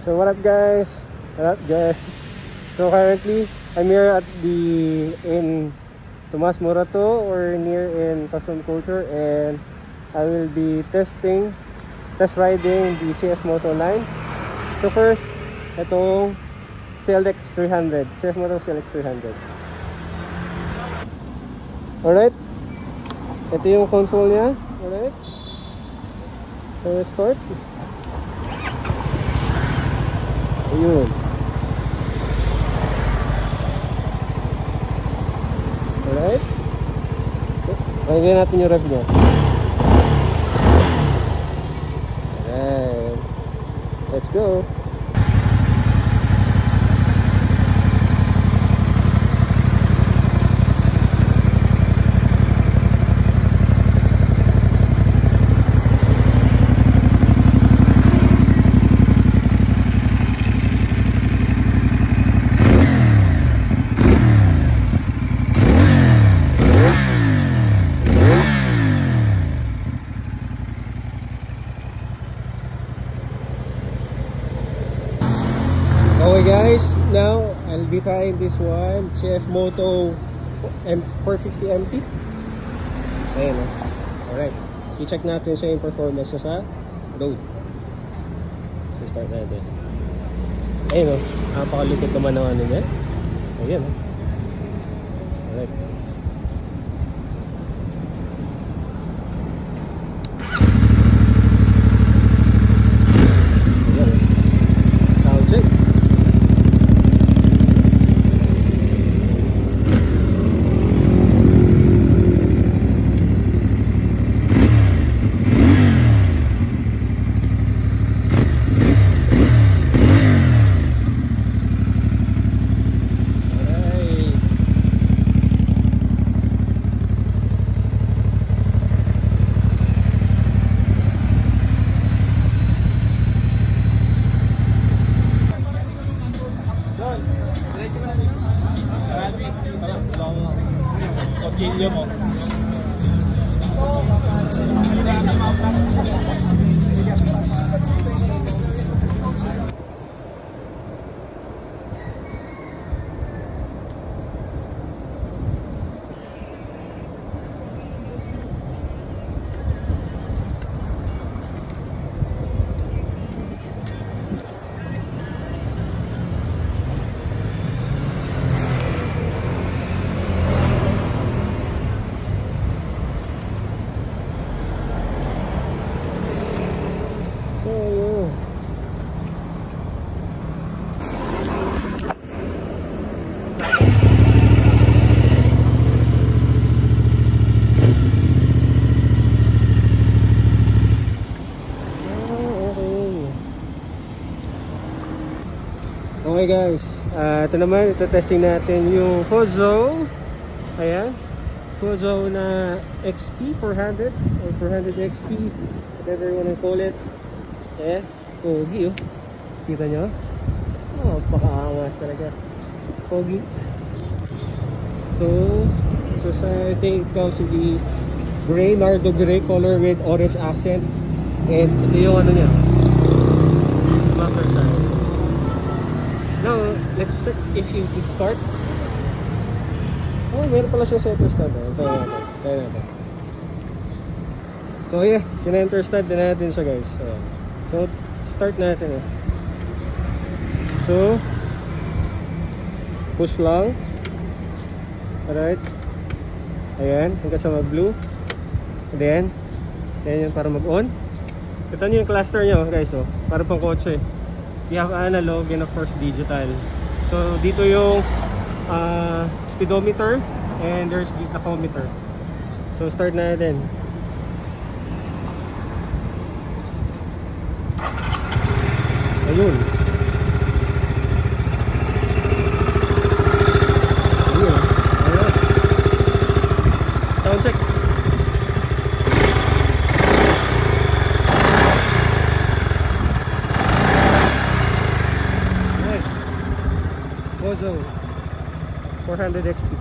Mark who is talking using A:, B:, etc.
A: So what up guys? What up guys? So currently I'm here at in Tomas Morato or near in Passion Culture, and I will be test riding the CF Moto 9. So first, itong CLX 300, CF Moto CLX 300. Alright, ito yung console niya. Alright, so start. Ayun. Alright, pakinggan natin yung rev niya. Alright, let's go. Okay guys, now I'll be trying this one, CF Moto M450MT. Ayan o. Alright, i-check natin siya yung performance sa road. So start natin. Ayan o, napakalupit naman ng ano niya. Ayan o. Alright.
B: Kutsilyo mo.
A: Okay guys, ito naman, ito-testing natin yung Fuso. Ayan, Fuso na XP 400 or 400 XP, whatever you wanna call it. Ayan, pogi oh. Kita nyo? Oh, pakaangas talaga. Pogi. So I think it comes in the gray, Nardo gray color with orange accent. And ito yung ano niya, bumper side. Now, let's check if you could start. Oh, meron pala siya center stand. Kaya natin. So yeah, sinenter stand din natin siya guys. So, start natin eh. So, push lang. Alright. Ayan, hanggang sa mag-blue. And then yun para mag-on. Ito nyo yung cluster nyo guys, oh. Para pang kotse. You have analog and of course digital. So dito yung speedometer and there's the tachometer. So start natin. Ayun. Ayun. Alright. Sound check. Fuso 400 XP.